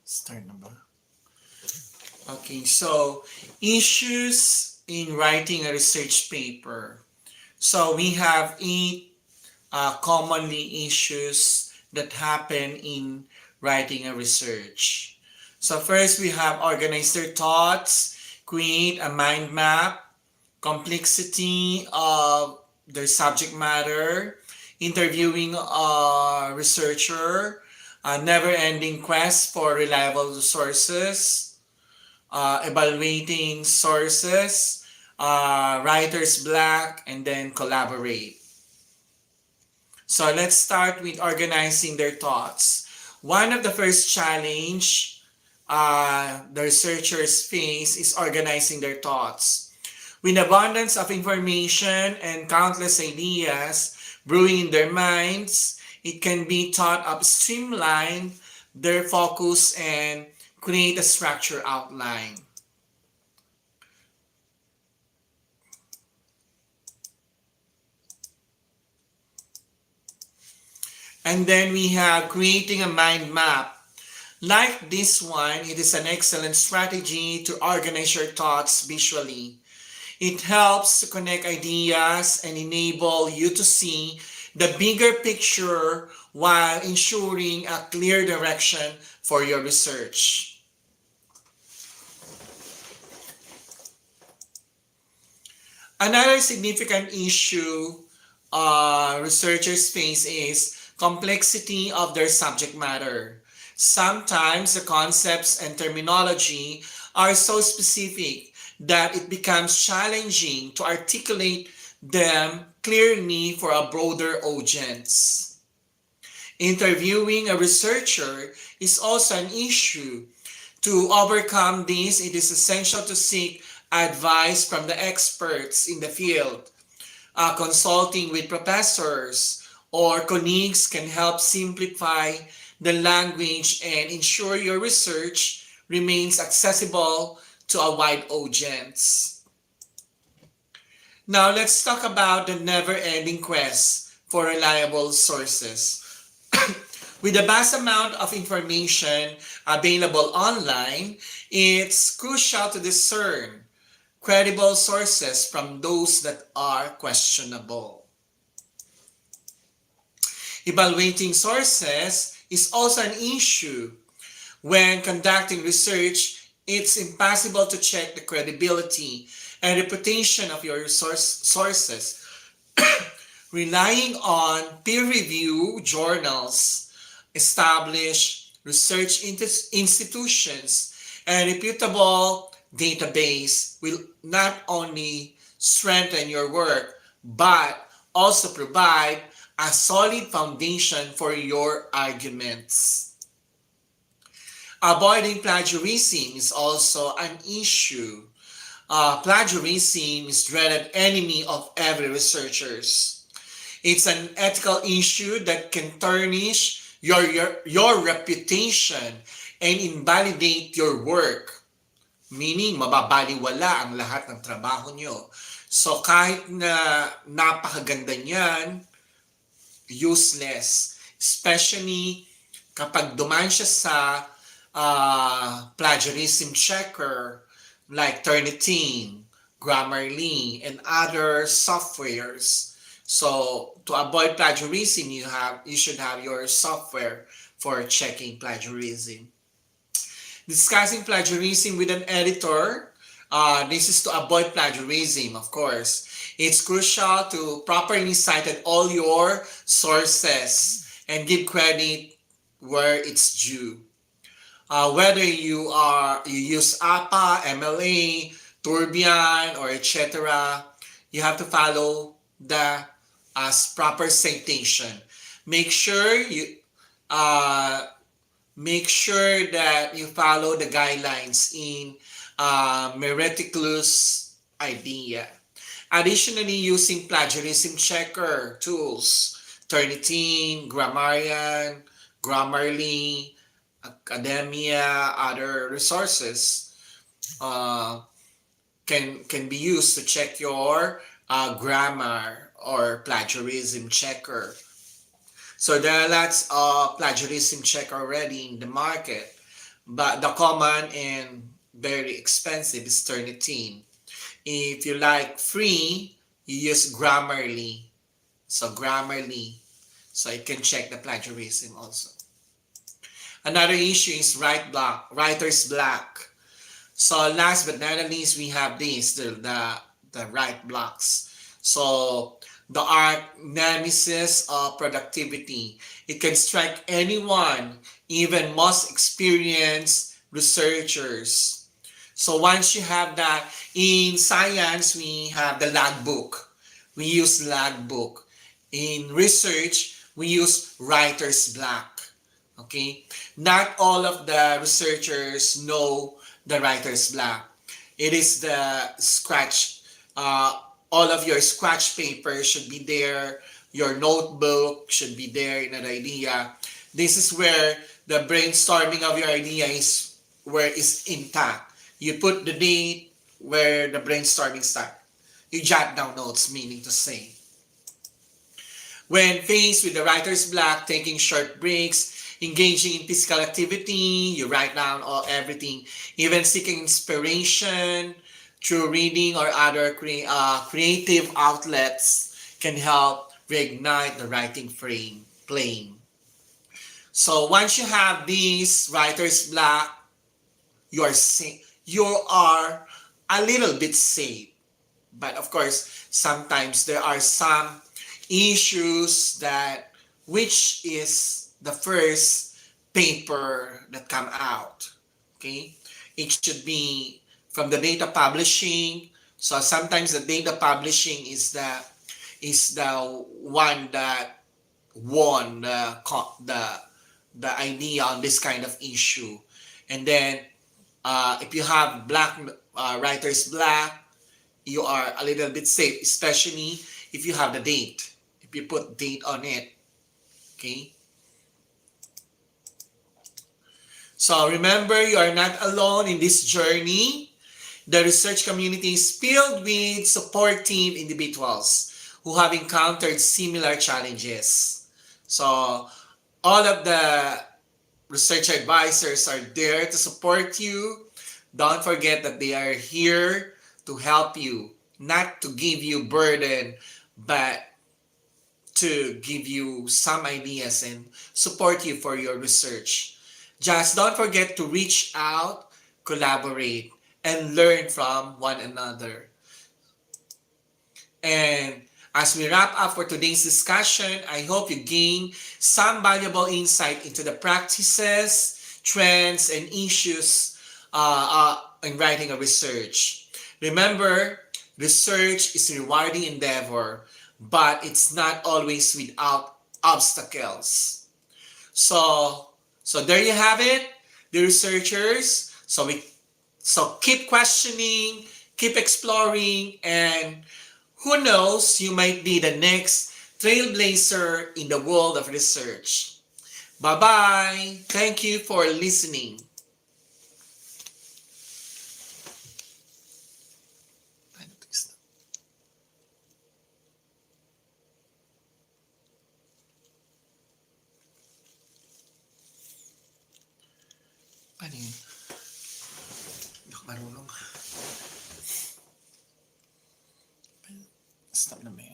Start na ba? Okay, so issues in writing a research paper. So we have 8 commonly issues that happen in writing a research. So first we have organize their thoughts, create a mind map, complexity of their subject matter, interviewing a researcher, a never-ending quest for reliable sources, evaluating sources, writer's block, and then collaborate. So let's start with organizing their thoughts. One of the first challenge the researchers face is organizing their thoughts. With abundance of information and countless ideas brewing in their minds, it can be thought of streamline their focus and create a structure outline. And then we have creating a mind map. Like this one, it is an excellent strategy to organize your thoughts visually. It helps to connect ideas and enable you to see the bigger picture while ensuring a clear direction for your research. Another significant issue researchers face is complexity of their subject matter. Sometimes the concepts and terminology are so specific that it becomes challenging to articulate them clearly for a broader audience. Interviewing a researcher is also an issue. To overcome this, it is essential to seek advice from the experts in the field. Consulting with professors or colleagues can help simplify the language and ensure your research remains accessible to a wide audience. Now let's talk about the never-ending quest for reliable sources. With the vast amount of information available online, it's crucial to discern credible sources from those that are questionable. Evaluating sources is also an issue. When conducting research, it's impossible to check the credibility and reputation of your sources. Relying on peer-reviewed journals, established research institutions, and reputable database will not only strengthen your work, but also provide a solid foundation for your arguments. Avoiding plagiarism is also an issue. Plagiarism is dreaded enemy of every researchers. It's an ethical issue that can tarnish your reputation and invalidate your work. Meaning, mababaliwala ang lahat ng trabaho nyo. So kahit na napakaganda niyan, useless. Especially kapag dumaan siya sa plagiarism checker like Turnitin, Grammarly, and other softwares. So to avoid plagiarism, you should have your software for checking plagiarism. Discussing plagiarism with an editor. This is to avoid plagiarism, of course. It's crucial to properly cite all your sources and give credit where it's due. Whether you use APA, MLA, Tourbillon, or etc., you have to follow the as proper citation. Make sure you uh, make sure that you follow the guidelines in meticulous idea. Additionally, using plagiarism checker tools, Turnitin, Grammarian, Grammarly, academia, other resources uh, can be used to check your grammar or plagiarism checker. So there are lots of plagiarism check already in the market, but the common and very expensive is Turnitin. If you like free, you use Grammarly. So Grammarly, so it can check the plagiarism also. Another issue is writer's block. So last but not least, we have this, the right blocks. So the art nemesis of productivity. It can strike anyone, even most experienced researchers. So once you have that, in science, we have the logbook. We use logbook. In research, we use writer's block. Okay? Not all of the researchers know the writer's block. It is the scratch. All of your scratch paper should be there. Your notebook should be there in an idea. This is where the brainstorming of your idea is where is intact. You put the date where the brainstorming starts. You jot down notes, meaning to say. When faced with the writer's block, taking short breaks, engaging in physical activity, you write down all everything, even seeking inspiration through reading or other creative outlets can help reignite the writing flame. So once you have this writer's block, you are a little bit safe. But of course, sometimes there are some issues that which is the first paper that come out. Okay, it should be from the data publishing. So sometimes the data publishing is the one that won the idea on this kind of issue. And then if you have black writer's black, you are a little bit safe, especially if you have the date. If you put date on it, okay? So remember, you are not alone in this journey. The research community is filled with supportive individuals who have encountered similar challenges. So all of the research advisors are there to support you. Don't forget that they are here to help you, not to give you burden, but to give you some ideas and support you for your research. Just don't forget to reach out, collaborate, and learn from one another. And as we wrap up for today's discussion, I hope you gain some valuable insight into the practices, trends, and issues in writing a research. Remember, research is a rewarding endeavor, but it's not always without obstacles. So, so there you have it, the researchers. So keep questioning, keep exploring, and who knows, you might be the next trailblazer in the world of research. Bye-bye. Thank you for listening. Paano yun? Hindi ako marunong. Stop na may.